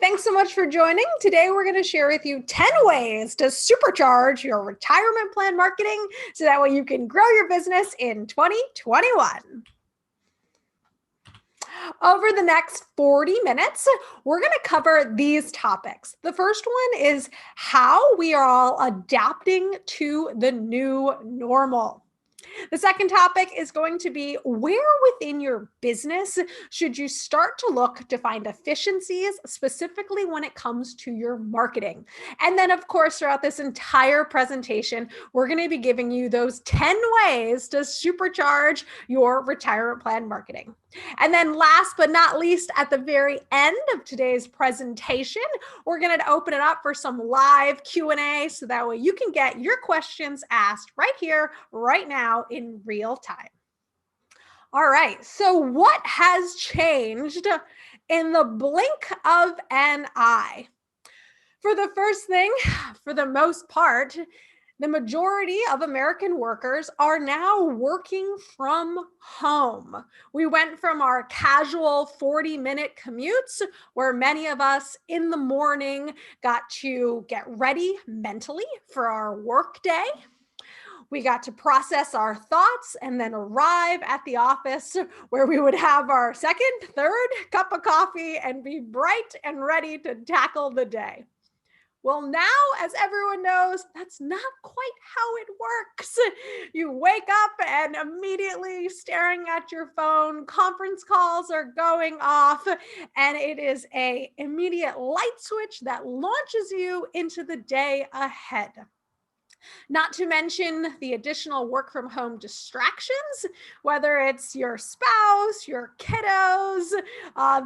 Thanks so much for joining. Today, we're going to share with you 10 ways to supercharge your retirement plan marketing so that way you can grow your business in 2021. Over the next 40 minutes, we're going to cover these topics. The first one is how we are all adapting to the new normal. The second topic is going to be where within your business should you start to look to find efficiencies, specifically when it comes to your marketing. And then, of course, throughout this entire presentation, we're going to be giving you those 10 ways to supercharge your retirement plan marketing. And then last but not least, at the very end of today's presentation, we're going to open it up for some live Q&A so that way you can get your questions asked right here, right now in real time. All right, so what has changed in the blink of an eye? For the first thing, for the most part, the majority of American workers are now working from home. We went from our casual 40-minute commutes where many of us in the morning got to get ready mentally for our work day. We got to process our thoughts and then arrive at the office where we would have our second, third cup of coffee and be bright and ready to tackle the day. Well, now, as everyone knows, that's not quite how it works. You wake up and immediately staring at your phone, conference calls are going off, and it is an immediate light switch that launches you into the day ahead. Not to mention the additional work from home distractions, whether it's your spouse, your kiddos,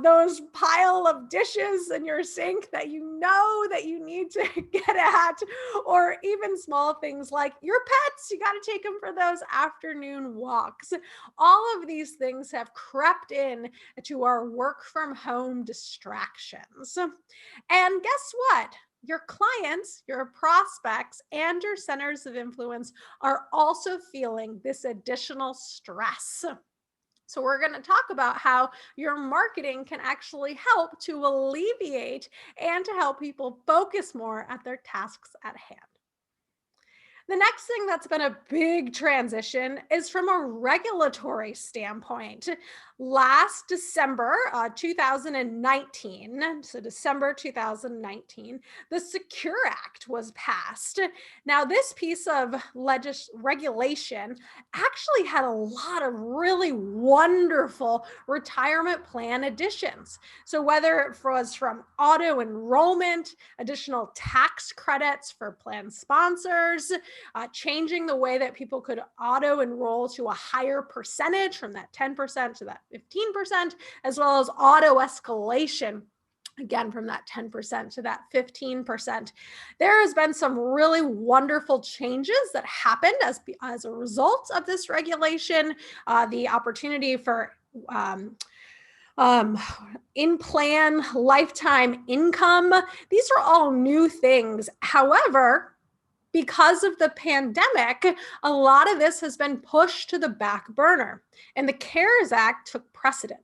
those pile of dishes in your sink that you know that you need to get at, or even small things like your pets. You got to take them for those afternoon walks. All of these things have crept in to our work from home distractions. And guess what? Your clients, your prospects, and your centers of influence are also feeling this additional stress. So we're going to talk about how your marketing can actually help to alleviate and to help people focus more at their tasks at hand. The next thing that's been a big transition is from a regulatory standpoint. Last December 2019, so December 2019, the Secure Act was passed. Now, this piece of regulation actually had a lot of really wonderful retirement plan additions. So whether it was from auto enrollment, additional tax credits for plan sponsors, changing the way that people could auto enroll to a higher percentage from that 10% to that 15%, as well as auto escalation, again, from that 10% to that 15%. There has been some really wonderful changes that happened as a result of this regulation, the opportunity for in-plan lifetime income. These are all new things. However, because of the pandemic, a lot of this has been pushed to the back burner, and the CARES Act took precedent.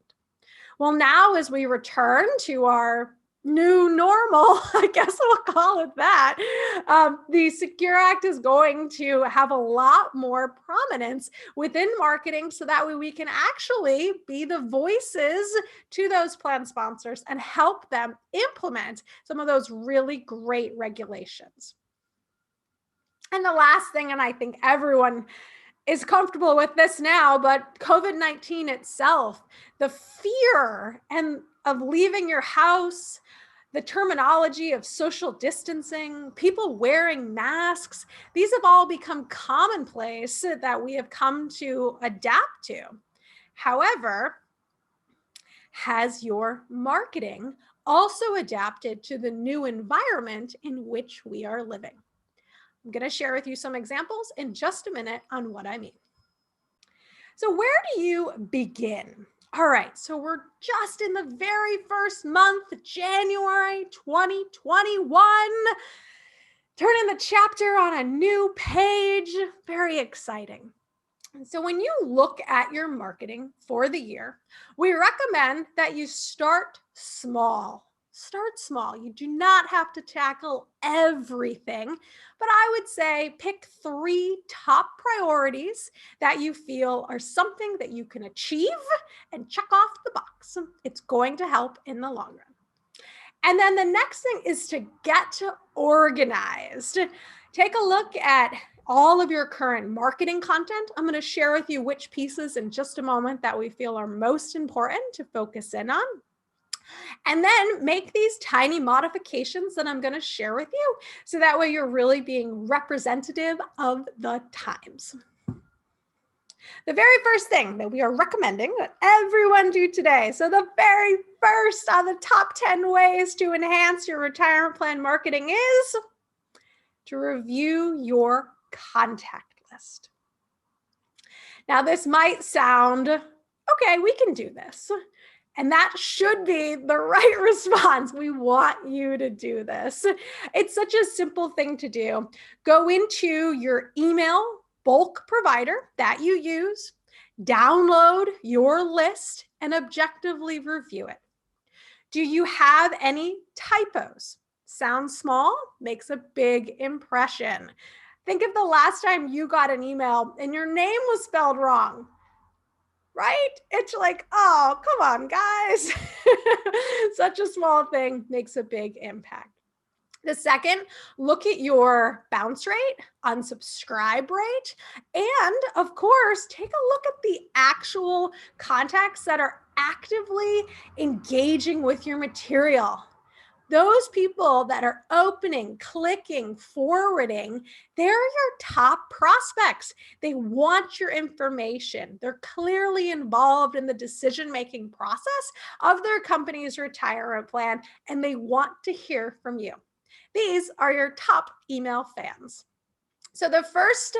Well, now as we return to our new normal, I guess we'll call it that, the Secure Act is going to have a lot more prominence within marketing so that way we can actually be the voices to those plan sponsors and help them implement some of those really great regulations. And the last thing, and I think everyone is comfortable with this now, but COVID-19 itself, the fear of leaving your house, the terminology of social distancing, people wearing masks, these have all become commonplace that we have come to adapt to. However, has your marketing also adapted to the new environment in which we are living? I'm going to share with you some examples in just a minute on what I mean. So where do you begin? All right, so we're just in the very first month, January 2021. Turning the chapter on a new page, very exciting. So when you look at your marketing for the year, we recommend that you start small. Start small. You do not have to tackle everything, but I would say pick 3 top priorities that you feel are something that you can achieve and check off the box. It's going to help in the long run. And then the next thing is to get organized. Take a look at all of your current marketing content. I'm going to share with you which pieces in just a moment that we feel are most important to focus in on. And then make these tiny modifications that I'm going to share with you so that way you're really being representative of the times. The very first thing that we are recommending that everyone do today. So the very first on the top 10 ways to enhance your retirement plan marketing is to review your contact list. Now, this might sound, okay, we can do this. And that should be the right response. We want you to do this. It's such a simple thing to do. Go into your email bulk provider that you use, download your list, and objectively review it. Do you have any typos? Sounds small, makes a big impression. Think of the last time you got an email and your name was spelled wrong. Right? It's like, oh, come on, guys. Such a small thing makes a big impact. The second, look at your bounce rate, unsubscribe rate, and of course, take a look at the actual contacts that are actively engaging with your material. Those people that are opening, clicking, forwarding, they're your top prospects. They want your information. They're clearly involved in the decision-making process of their company's retirement plan, and they want to hear from you. These are your top email fans. So the first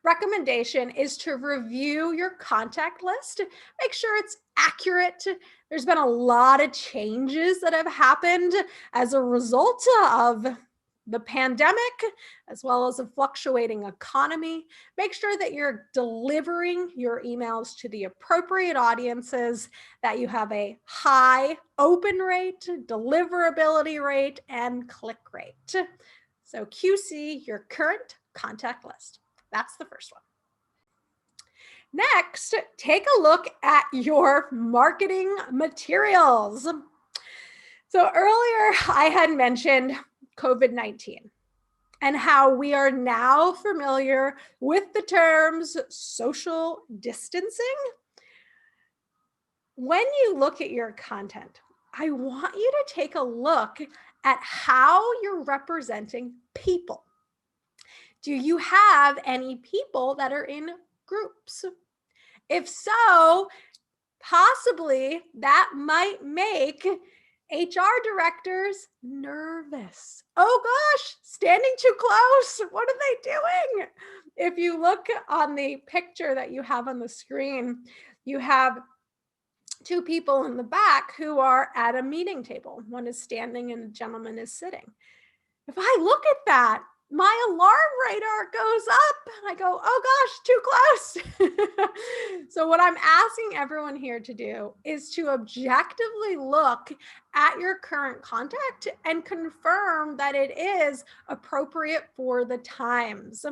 recommendation is to review your contact list. Make sure it's accurate. There's been a lot of changes that have happened as a result of the pandemic, as well as a fluctuating economy. Make sure that you're delivering your emails to the appropriate audiences, that you have a high open rate, deliverability rate, and click rate. So QC your current contact list. That's the first one. Next, take a look at your marketing materials. So earlier I had mentioned COVID-19 and how we are now familiar with the terms social distancing. When you look at your content, I want you to take a look at how you're representing people. Do you have any people that are in groups? If so, possibly that might make HR directors nervous. Oh gosh, standing too close. What are they doing? If you look on the picture that you have on the screen, you have 2 people in the back who are at a meeting table. One is standing and a gentleman is sitting. If I look at that, my alarm radar goes up. I go, oh gosh, too close. So what I'm asking everyone here to do is to objectively look at your current contact and confirm that it is appropriate for the times.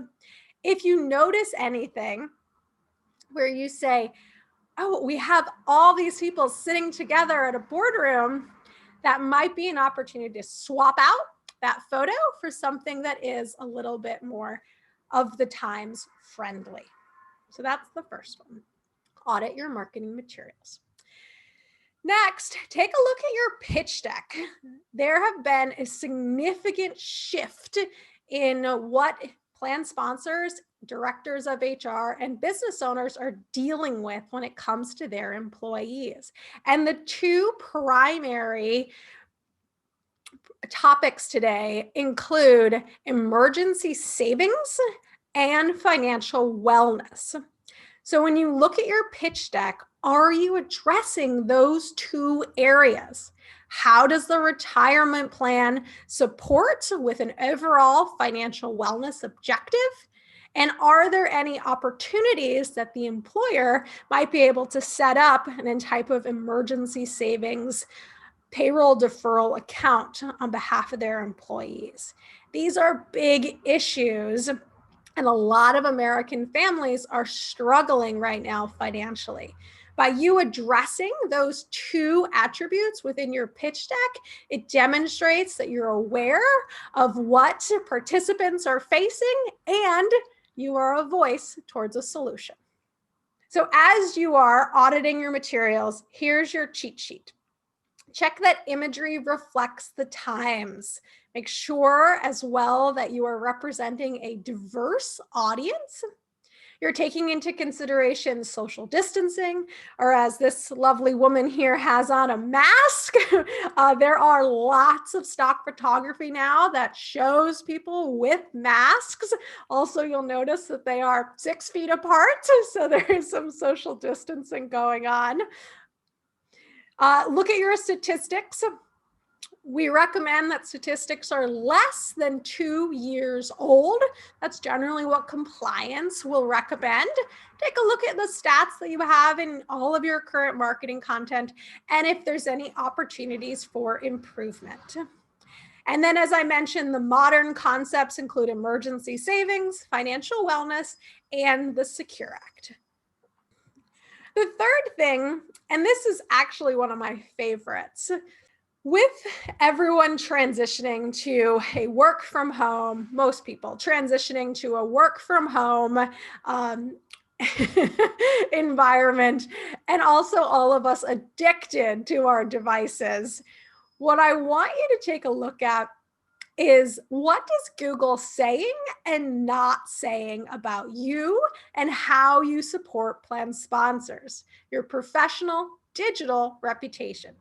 If you notice anything where you say, oh, we have all these people sitting together at a boardroom, that might be an opportunity to swap out that photo for something that is a little bit more of the times friendly. So that's the first one. Audit your marketing materials. Next, take a look at your pitch deck. There have been a significant shift in what plan sponsors, directors of HR, and business owners are dealing with when it comes to their employees. And the 2 primary topics today include emergency savings and financial wellness. So when you look at your pitch deck, are you addressing those 2 areas? How does the retirement plan support with an overall financial wellness objective? And are there any opportunities that the employer might be able to set up in a type of emergency savings payroll deferral account on behalf of their employees. These are big issues, and a lot of American families are struggling right now financially. By you addressing those two attributes within your pitch deck, it demonstrates that you're aware of what participants are facing and you are a voice towards a solution. So as you are auditing your materials, here's your cheat sheet. Check that imagery reflects the times. Make sure as well that you are representing a diverse audience. You're taking into consideration social distancing, or as this lovely woman here has on, a mask. There are lots of stock photography now that shows people with masks. Also, you'll notice that they are 6 feet apart, so there is some social distancing going on. Look at your statistics. We recommend that statistics are less than 2 years old. That's generally what compliance will recommend. Take a look at the stats that you have in all of your current marketing content and if there's any opportunities for improvement. And then, as I mentioned, the modern concepts include emergency savings, financial wellness, and the Secure Act. The third thing, and this is actually one of my favorites, with everyone transitioning to a work from home, most people transitioning to a work from home environment, and also all of us addicted to our devices, what I want you to take a look at is what is Google saying and not saying about you and how you support plan sponsors, your professional digital reputation.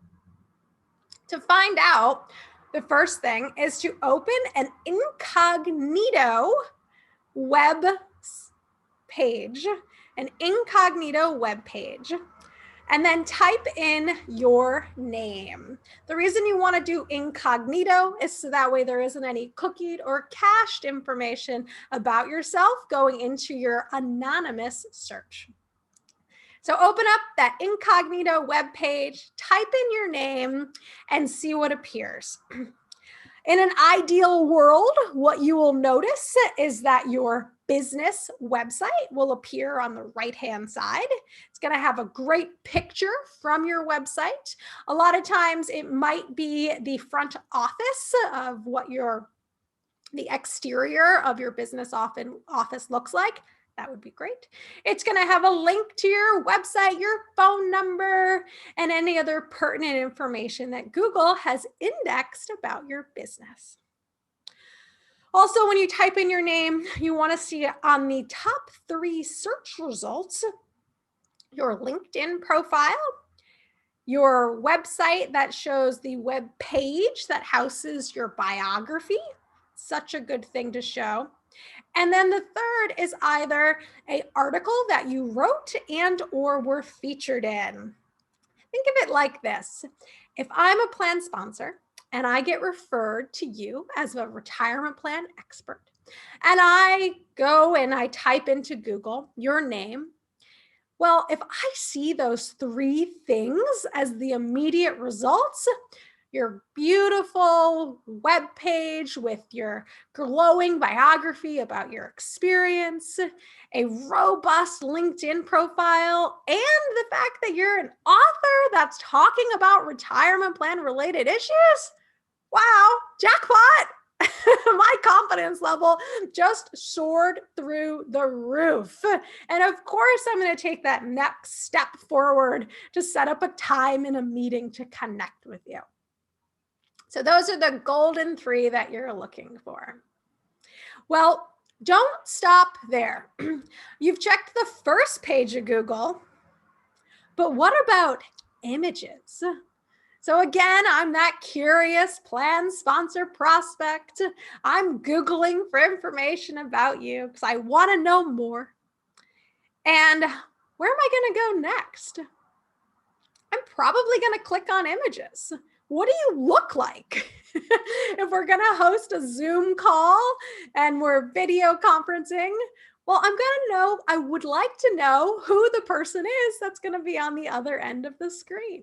To find out, the first thing is to open an incognito web page, and then type in your name. The reason you want to do incognito is so that way there isn't any cookied or cached information about yourself going into your anonymous search. So open up that incognito web page, type in your name, and see what appears. In an ideal world, what you will notice is that your business website will appear on the right-hand side. It's going to have a great picture from your website. A lot of times it might be the front office of what the exterior of your business office looks like. That would be great. It's going to have a link to your website, your phone number, and any other pertinent information that Google has indexed about your business. Also, when you type in your name, you want to see on the top 3 search results, your LinkedIn profile, your website that shows the web page that houses your biography. Such a good thing to show. And then the third is either an article that you wrote and or were featured in. Think of it like this. If I'm a plan sponsor and I get referred to you as a retirement plan expert, and I go and I type into Google your name, well, if I see those 3 things as the immediate results, your beautiful web page with your glowing biography about your experience, a robust LinkedIn profile, and the fact that you're an author that's talking about retirement plan related issues. Wow, jackpot. My confidence level just soared through the roof. And of course, I'm going to take that next step forward to set up a time in a meeting to connect with you. So those are the golden 3 that you're looking for. Well, don't stop there. You've checked the first page of Google, but what about images? So again, I'm that curious plan sponsor prospect. I'm Googling for information about you because I want to know more. And where am I going to go next? I'm probably going to click on images. What do you look like? If we're going to host a Zoom call and we're video conferencing, well, I would like to know who the person is that's going to be on the other end of the screen.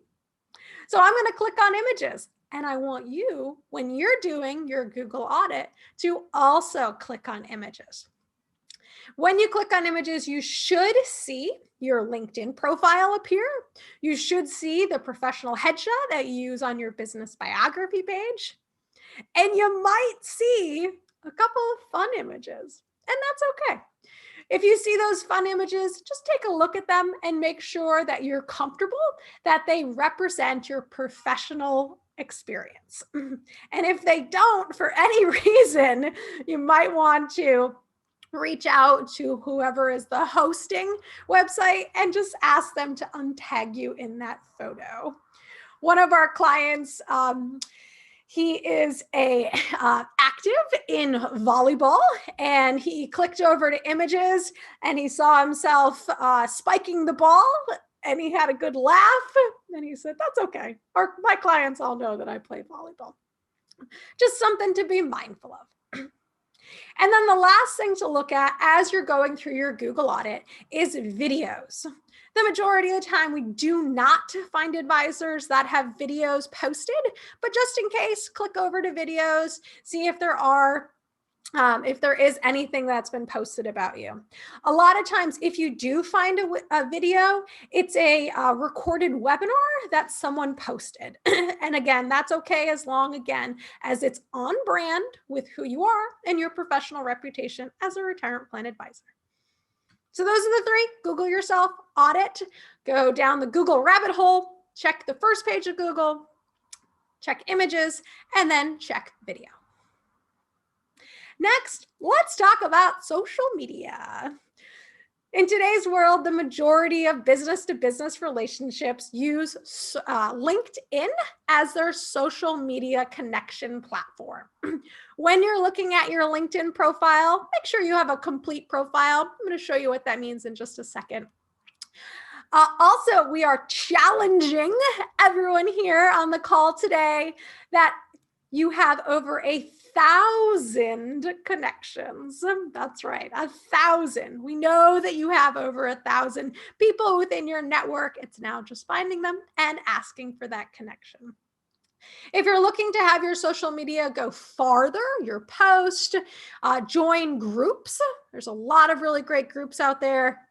So I'm going to click on images. And I want you, when you're doing your Google audit, to also click on images. When you click on images, you should see your LinkedIn profile appear. You should see the professional headshot that you use on your business biography page. And you might see a couple of fun images, and that's okay. If you see those fun images, just take a look at them and make sure that you're comfortable that they represent your professional experience. And if they don't, for any reason, you might want to reach out to whoever is the hosting website and just ask them to untag you in that photo. One of our clients, he is active in volleyball, and he clicked over to images and he saw himself spiking the ball, and he had a good laugh, and he said, that's okay. My clients all know that I play volleyball. Just something to be mindful of. And then the last thing to look at as you're going through your Google audit is videos. The majority of the time, we do not find advisors that have videos posted, but just in case, click over to videos, see if if there is anything that's been posted about you. A lot of times, if you do find a video, it's a recorded webinar that someone posted. And again, that's okay as long, again, as it's on brand with who you are and your professional reputation as a retirement plan advisor. So those are the three: Google yourself, audit, go down the Google rabbit hole, check the first page of Google, check images, and then check video. Next, let's talk about social media. In today's world, the majority of business-to-business relationships use LinkedIn as their social media connection platform. When you're looking at your LinkedIn profile, make sure you have a complete profile. I'm going to show you what that means in just a second. Also, we are challenging everyone here on the call today that you have over 1,000 connections. That's right, 1,000. We know that you have over 1,000 people within your network. It's now just finding them and asking for that connection. If you're looking to have your social media go farther, your post, join groups. There's a lot of really great groups out there.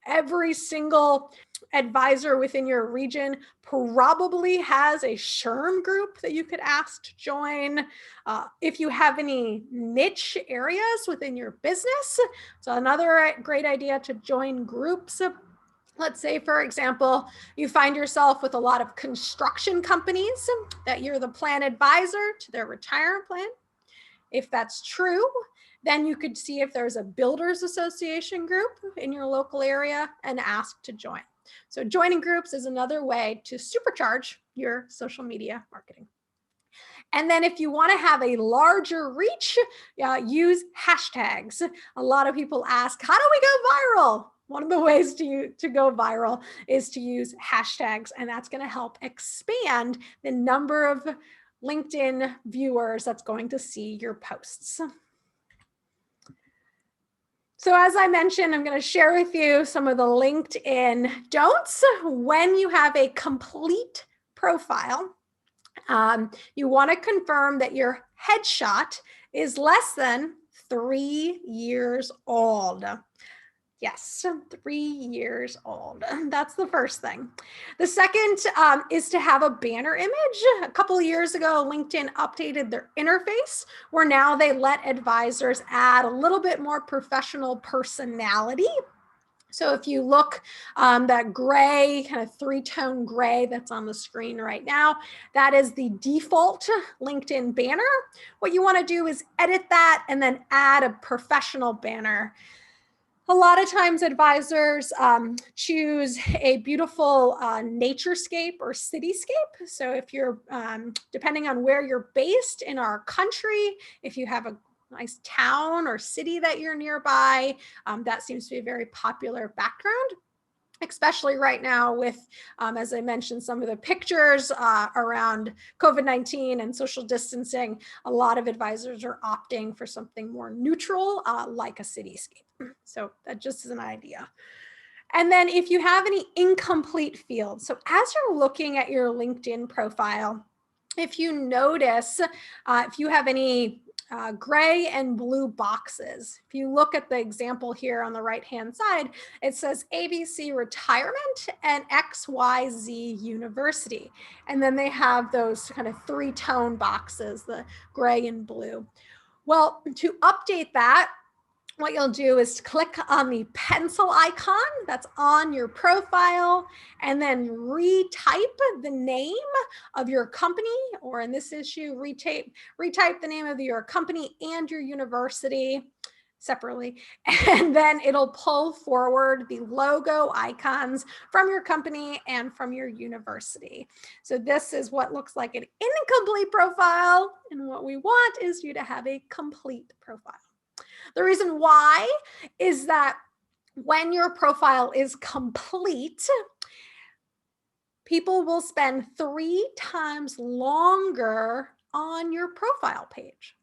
Every single advisor within your region probably has a SHRM group that you could ask to join. If you have any niche areas within your business, so another great idea to join groups. Let's say, for example, you find yourself with a lot of construction companies that you're the plan advisor to their retirement plan. If that's true, then you could see if there's a builders association group in your local area and ask to join. So joining groups is another way to supercharge your social media marketing. And then if you want to have a larger reach, use hashtags. A lot of people ask, how do we go viral? One of the ways to go viral is to use hashtags, and that's going to help expand the number of LinkedIn viewers that's going to see your posts. So as I mentioned, I'm going to share with you some of the LinkedIn don'ts when you have a complete profile. You want to confirm that your headshot is less than 3 years old. Yes, 3 years old. That's the first thing. The second is to have a banner image. A couple of years ago, LinkedIn updated their interface where now they let advisors add a little bit more professional personality. So if you look, that gray, kind of three-tone gray that's on the screen right now, that is the default LinkedIn banner. What you want to do is edit that and then add a professional banner. A lot of times advisors choose a beautiful naturescape or cityscape. So if you're, depending on where you're based in our country, if you have a nice town or city that you're nearby, that seems to be a very popular background. Especially right now with, as I mentioned, some of the pictures around COVID-19 and social distancing, a lot of advisors are opting for something more neutral, like a cityscape. So that just is an idea. And then if you have any incomplete fields, so as you're looking at your LinkedIn profile, if you notice, if you have any gray and blue boxes, if you look at the example here on the right-hand side, it says ABC Retirement and XYZ University. And then they have those kind of three-tone boxes, the gray and blue. Well, to update that, what you'll do is click on the pencil icon that's on your profile and then retype the name of your company, or in this issue, retype the name of your company and your university separately, and then it'll pull forward the logo icons from your company and from your university. So this is what looks like an incomplete profile, and what we want is you to have a complete profile. The reason why is that when your profile is complete, people will spend 3 times longer on your profile page.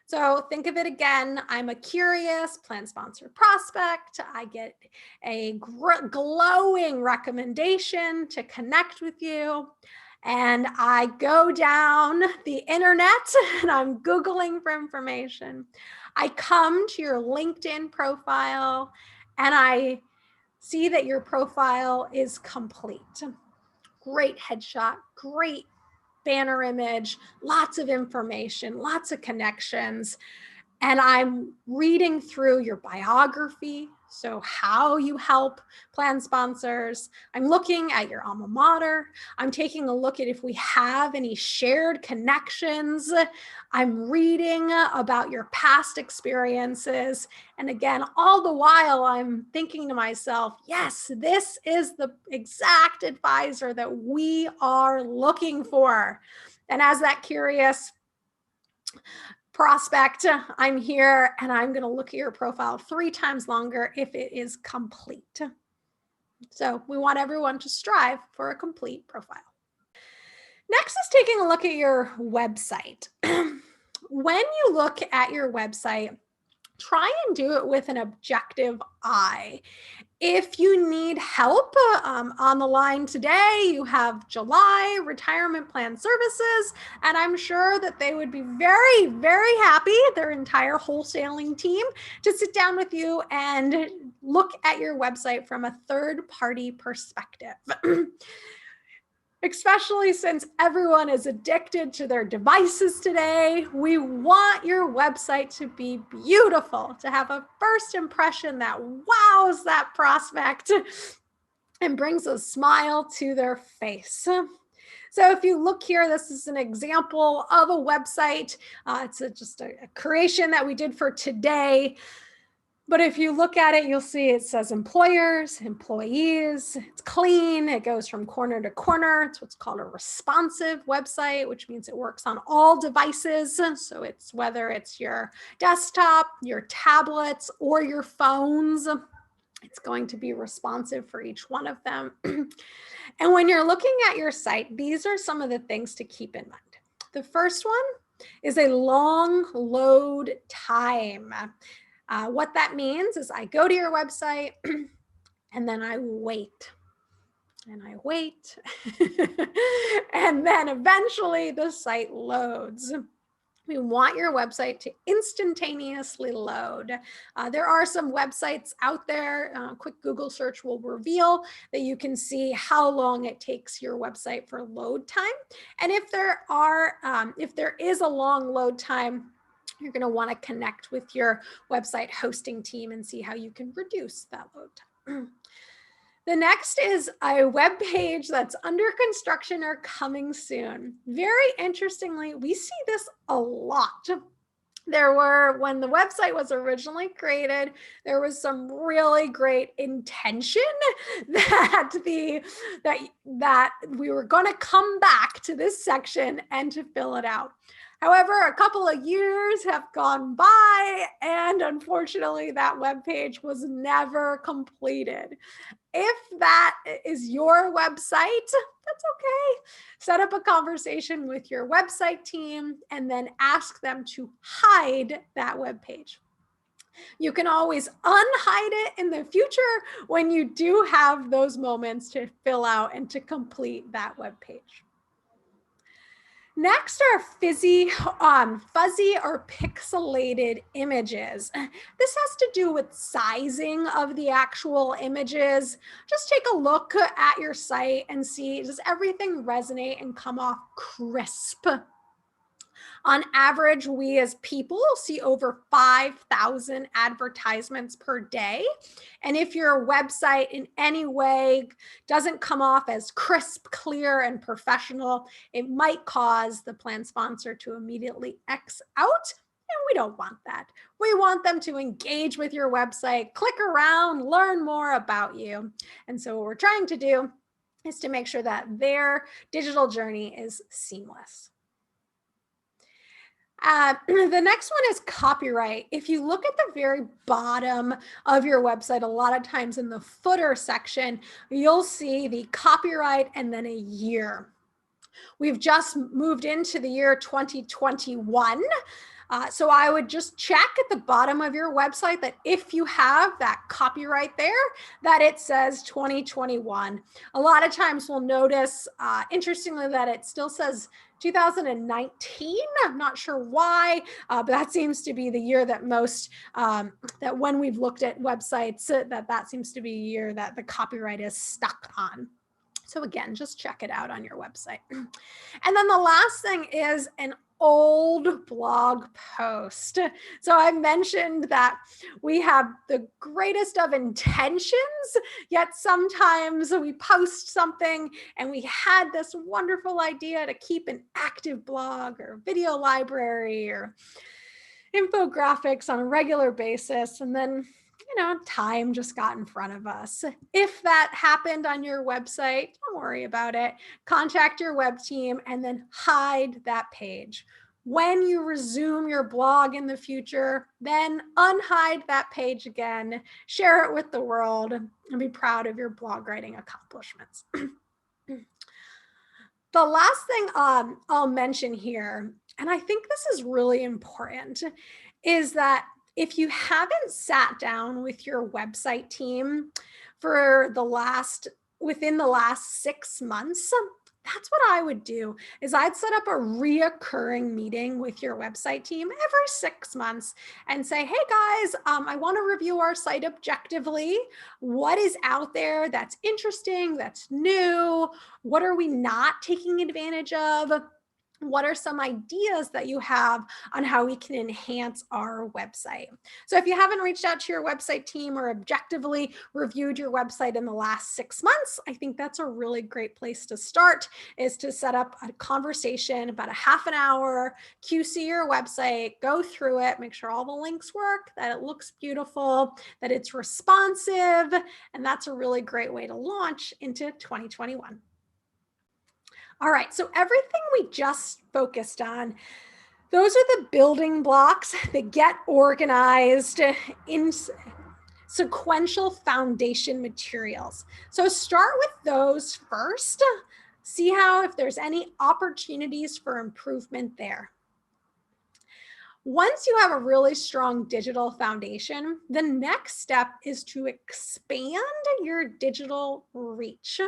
So think of it again. I'm a curious plan sponsor prospect. I get a glowing recommendation to connect with you. And I go down the internet and I'm Googling for information. I come to your LinkedIn profile and I see that your profile is complete. Great headshot, great banner image, lots of information, lots of connections. And I'm reading through your biography, so how you help plan sponsors. I'm looking at your alma mater. I'm taking a look at if we have any shared connections. I'm reading about your past experiences. And again, all the while I'm thinking to myself, yes, this is the exact advisor that we are looking for. And as that curious prospect, I'm here and I'm going to look at your profile 3 times longer if it is complete. So we want everyone to strive for a complete profile. Next is taking a look at your website. When you look at your website, try and do it with an objective eye. If you need help on the line today, you have July Retirement Plan Services, and I'm sure that they would be very, very happy, their entire wholesaling team, to sit down with you and look at your website from a third-party perspective. Especially since everyone is addicted to their devices today, we want your website to be beautiful, to have a first impression that wows that prospect and brings a smile to their face. So if you look here, this is an example of a website. It's just a creation that we did for today. But if you look at it, you'll see it says employers, employees, it's clean, it goes from corner to corner. It's what's called a responsive website, which means it works on all devices. So it's whether it's your desktop, your tablets, or your phones, it's going to be responsive for each one of them. And when you're looking at your site, these are some of the things to keep in mind. The first one is a long load time. What that means is I go to your website and then I wait and I wait and then eventually the site loads. We want your website to instantaneously load. There are some websites out there, quick Google search will reveal that you can see how long it takes your website for load time. And if there is a long load time, you're going to want to connect with your website hosting team and see how you can reduce that load time. The next is a web page that's under construction or coming soon. Very interestingly, we see this a lot. When the website was originally created, there was some really great intention that we were going to come back to this section and to fill it out. However, a couple of years have gone by, and unfortunately, that web page was never completed. If that is your website, that's okay. Set up a conversation with your website team and then ask them to hide that web page. You can always unhide it in the future when you do have those moments to fill out and to complete that web page. Next are fuzzy or pixelated images. This has to do with sizing of the actual images. Just take a look at your site and see, does everything resonate and come off crisp? On average, we as people see over 5,000 advertisements per day. And if your website in any way doesn't come off as crisp, clear, and professional, it might cause the plan sponsor to immediately X out. And we don't want that. We want them to engage with your website, click around, learn more about you. And so what we're trying to do is to make sure that their digital journey is seamless. The next one is copyright. If you look at the very bottom of your website, a lot of times in the footer section, you'll see the copyright and then a year. We've just moved into the year 2021. So I would just check at the bottom of your website that if you have that copyright there, that it says 2021. A lot of times we'll notice, interestingly, that it still says 2019. I'm not sure why, but that seems to be the year that most, that when we've looked at websites, that seems to be a year that the copyright is stuck on. So again, just check it out on your website. And then the last thing is an old blog post. So I mentioned that we have the greatest of intentions, yet sometimes we post something and we had this wonderful idea to keep an active blog or video library or infographics on a regular basis. And then time just got in front of us. If that happened on your website, don't worry about it. Contact your web team and then hide that page. When you resume your blog in the future, then unhide that page again, share it with the world, and be proud of your blog writing accomplishments. The last thing I'll mention here, and I think this is really important, is that if you haven't sat down with your website team for within the last 6 months, that's what I would do, is I'd set up a reoccurring meeting with your website team every 6 months and say, hey guys, I want to review our site objectively. What is out there that's interesting, that's new? What are we not taking advantage of? What are some ideas that you have on how we can enhance our website? So if you haven't reached out to your website team or objectively reviewed your website in the last 6 months, I think that's a really great place to start, is to set up a conversation, about a half an hour, QC your website, go through it, make sure all the links work, that it looks beautiful, that it's responsive, and that's a really great way to launch into 2021. All right, so everything we just focused on, those are the building blocks that get organized in sequential foundation materials. So start with those first. See if there's any opportunities for improvement there. Once you have a really strong digital foundation, the next step is to expand your digital reach.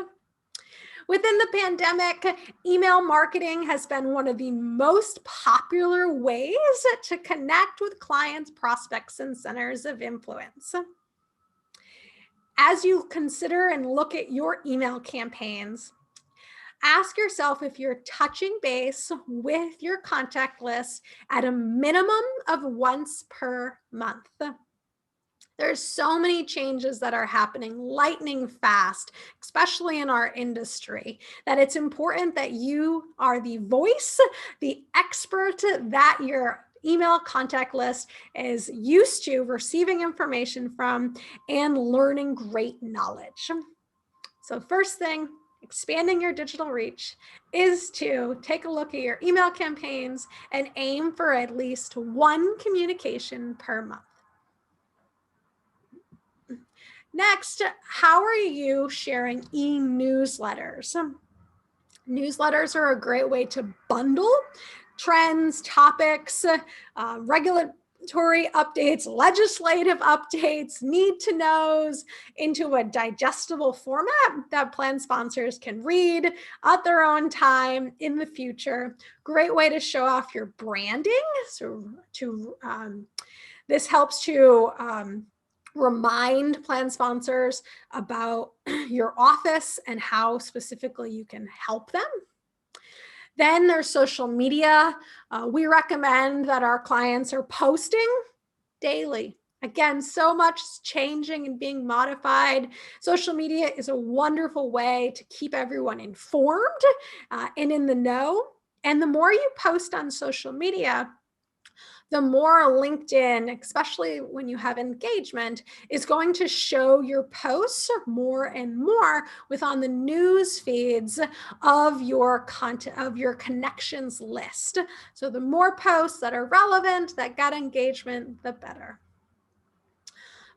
Within the pandemic, email marketing has been one of the most popular ways to connect with clients, prospects, and centers of influence. As you consider and look at your email campaigns, ask yourself if you're touching base with your contact list at a minimum of once per month. There's so many changes that are happening lightning fast, especially in our industry, that it's important that you are the voice, the expert that your email contact list is used to receiving information from and learning great knowledge. So first thing, expanding your digital reach is to take a look at your email campaigns and aim for at least one communication per month. Next, how are you sharing e-newsletters? Newsletters are a great way to bundle trends, topics, updates, legislative updates, need to knows into a digestible format that plan sponsors can read at their own time in the future. Great way to show off your branding. This helps to remind plan sponsors about your office and how specifically you can help them. Then there's social media. We recommend that our clients are posting daily. Again, so much is changing and being modified. Social media is a wonderful way to keep everyone informed and in the know. And the more you post on social media, the more LinkedIn, especially when you have engagement, is going to show your posts more and more on the news feeds of your content, of your connections list. So the more posts that are relevant, that get engagement, the better.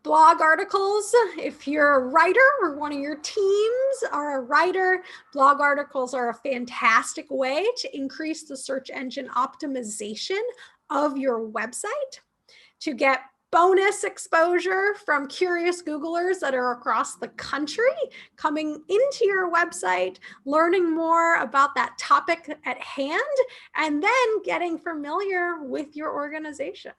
Blog articles, if you're a writer or one of your teams are a writer, blog articles are a fantastic way to increase the search engine optimization of your website, to get bonus exposure from curious Googlers that are across the country coming into your website, learning more about that topic at hand, and then getting familiar with your organization.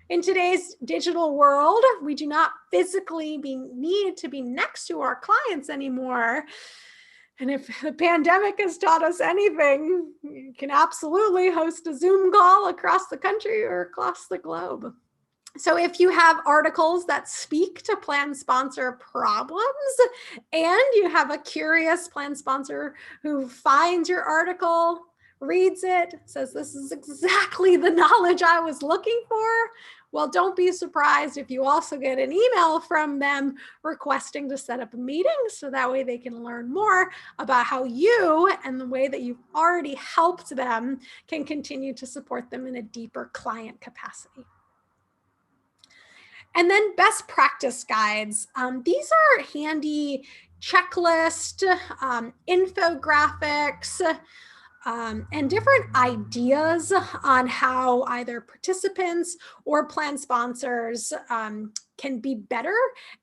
In today's digital world, we do not physically need to be next to our clients anymore. And if the pandemic has taught us anything, you can absolutely host a Zoom call across the country or across the globe. So if you have articles that speak to plan sponsor problems and you have a curious plan sponsor who finds your article, reads it, says, this is exactly the knowledge I was looking for, well, don't be surprised if you also get an email from them requesting to set up a meeting, so that way they can learn more about how you and the way that you've already helped them can continue to support them in a deeper client capacity. And then best practice guides. These are handy checklist, infographics, and different ideas on how either participants or plan sponsors can be better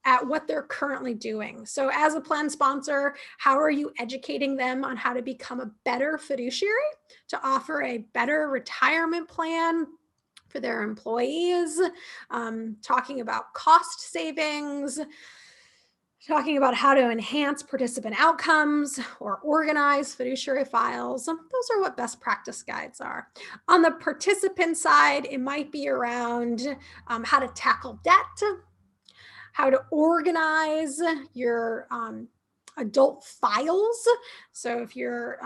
at what they're currently doing. So as a plan sponsor, how are you educating them on how to become a better fiduciary, to offer a better retirement plan for their employees, talking about cost savings, talking about how to enhance participant outcomes or organize fiduciary files. Those are what best practice guides are. On the participant side, it might be around how to tackle debt, how to organize your adult files. So if you're,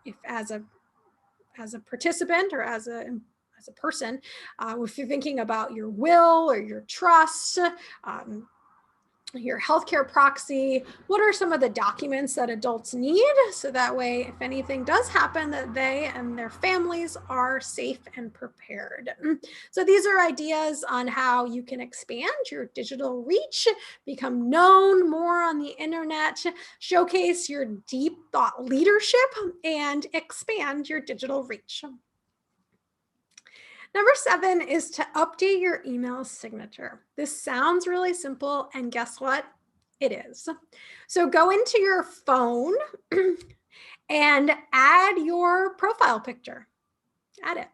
if as a participant or as a person, if you're thinking about your will or your trust, your healthcare proxy, what are some of the documents that adults need, so that way if anything does happen, that they and their families are safe and prepared. So these are ideas on how you can expand your digital reach, become known more on the internet, showcase your deep thought leadership, and expand your digital reach. Number 7 is to update your email signature. This sounds really simple, and guess what? It is. So go into your phone and add your profile picture. Add it.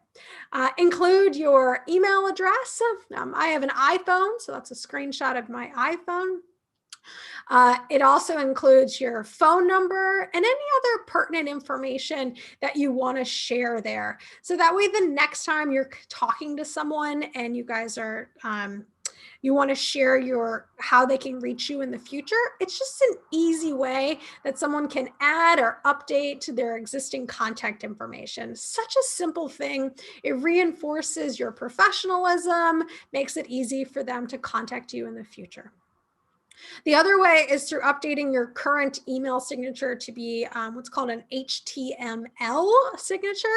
Include your email address. I have an iPhone, so that's a screenshot of my iPhone. It also includes your phone number and any other pertinent information that you want to share there. So that way, the next time you're talking to someone and you guys are, you want to share how they can reach you in the future, it's just an easy way that someone can add or update to their existing contact information. Such a simple thing. It reinforces your professionalism, makes it easy for them to contact you in the future. The other way is through updating your current email signature to be what's called an HTML signature.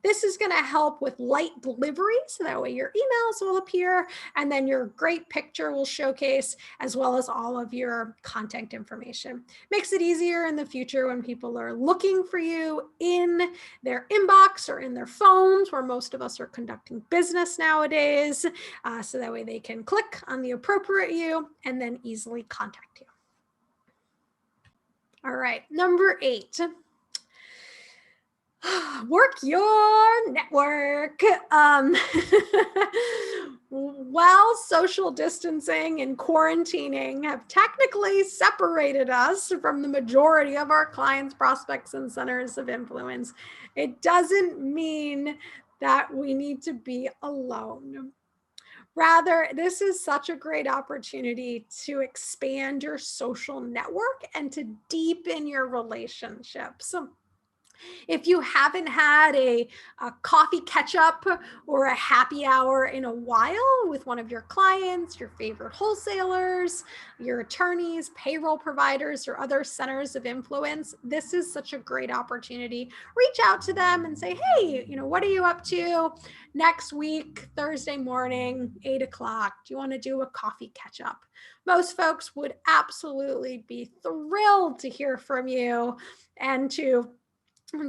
This is going to help with light delivery, so that way your emails will appear and then your great picture will showcase, as well as all of your contact information. Makes it easier in the future when people are looking for you in their inbox or in their phones, where most of us are conducting business nowadays, so that way they can click on the appropriate you and then easily contact you. All right, number 8. Work your network. While social distancing and quarantining have technically separated us from the majority of our clients, prospects, and centers of influence, it doesn't mean that we need to be alone. Rather, this is such a great opportunity to expand your social network and to deepen your relationships. If you haven't had a coffee catch up or a happy hour in a while with one of your clients, your favorite wholesalers, your attorneys, payroll providers, or other centers of influence, this is such a great opportunity. Reach out to them and say, hey, what are you up to next week, Thursday morning, 8 o'clock? Do you want to do a coffee catch up? Most folks would absolutely be thrilled to hear from you and to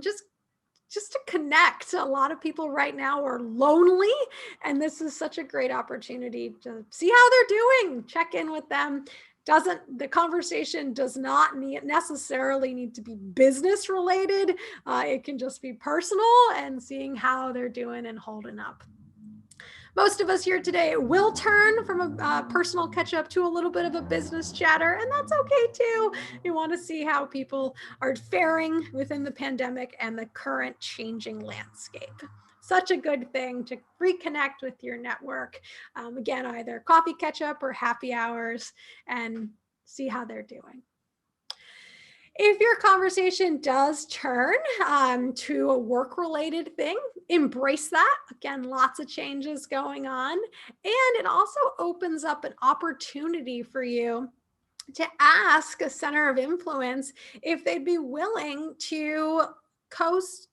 just to connect. A lot of people right now are lonely, and this is such a great opportunity to see how they're doing, check in with them. The conversation does not necessarily need to be business related. It can just be personal and seeing how they're doing and holding up. Most of us here today will turn from a personal catch up to a little bit of a business chatter, and that's okay too. You want to see how people are faring within the pandemic and the current changing landscape. Such a good thing to reconnect with your network. Again, either coffee catch up or happy hours, and see how they're doing. If your conversation does turn to a work-related thing, embrace that. Again, lots of changes going on. And it also opens up an opportunity for you to ask a center of influence if they'd be willing to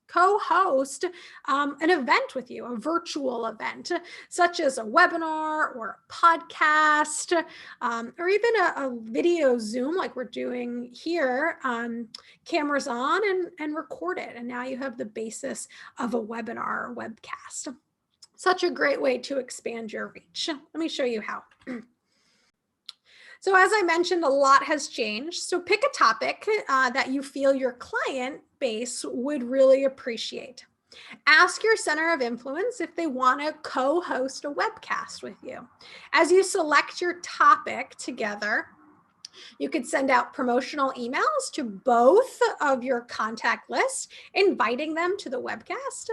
co-host an event with you, a virtual event, such as a webinar or a podcast, or even a video Zoom like we're doing here, cameras on and record it. And now you have the basis of a webinar or webcast. Such a great way to expand your reach. Let me show you how. So as I mentioned, a lot has changed. So pick a topic that you feel your client base would really appreciate. Ask your center of influence if they want to co-host a webcast with you. As you select your topic together, you could send out promotional emails to both of your contact lists, inviting them to the webcast.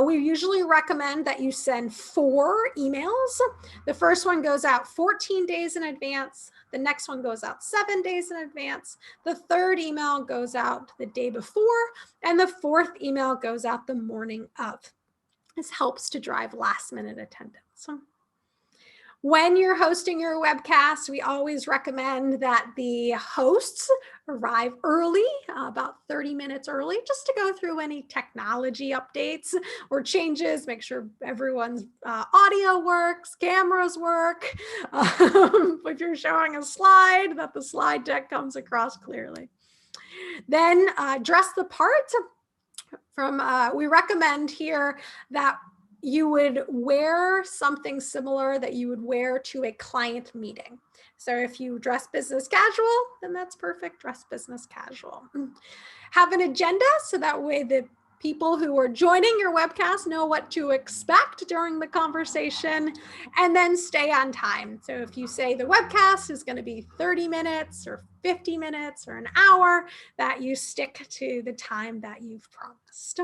We usually recommend that you send 4 emails. The first one goes out 14 days in advance. The next one goes out 7 days in advance. The third email goes out the day before, and the fourth email goes out the morning of. This helps to drive last minute attendance. When you're hosting your webcast, we always recommend that the hosts arrive early, about 30 minutes early, just to go through any technology updates or changes, make sure everyone's audio works, cameras work. If you're showing a slide, that the slide deck comes across clearly. Then dress the part. We recommend here that you would wear something similar that you would wear to a client meeting. So if you dress business casual, then that's perfect, dress business casual. Have an agenda so that way the people who are joining your webcast know what to expect during the conversation, and then stay on time. So if you say the webcast is going to be 30 minutes or 50 minutes or an hour, that you stick to the time that you've promised.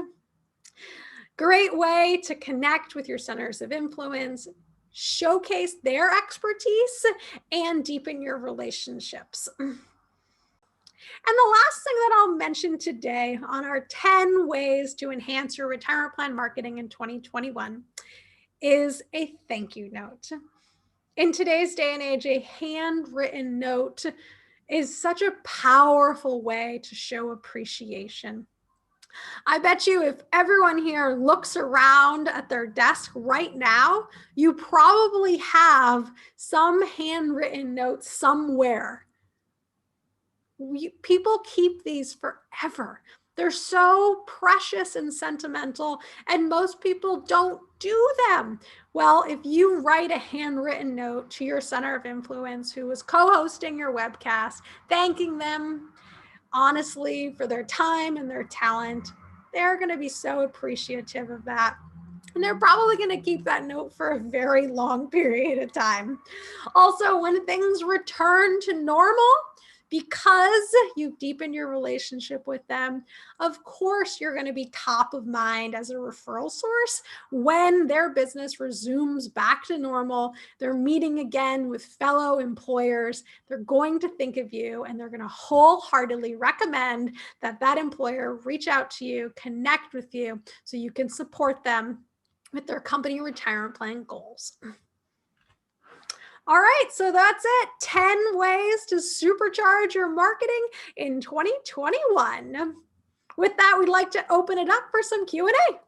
Great way to connect with your centers of influence, showcase their expertise, and deepen your relationships. And the last thing that I'll mention today on our 10 ways to enhance your retirement plan marketing in 2021 is a thank you note. In today's day and age, a handwritten note is such a powerful way to show appreciation. I bet you if everyone here looks around at their desk right now, you probably have some handwritten notes somewhere. People keep these forever. They're so precious and sentimental, and most people don't do them. Well, if you write a handwritten note to your center of influence who was co-hosting your webcast, thanking them honestly for their time and their talent, they're going to be so appreciative of that. And they're probably going to keep that note for a very long period of time. Also, when things return to normal, because you've deepened your relationship with them, of course, you're going to be top of mind as a referral source when their business resumes back to normal. They're meeting again with fellow employers. They're going to think of you, and they're going to wholeheartedly recommend that that employer reach out to you, connect with you, so you can support them with their company retirement plan goals. All right, so that's it. 10 ways to supercharge your marketing in 2021. With that, we'd like to open it up for some Q&A.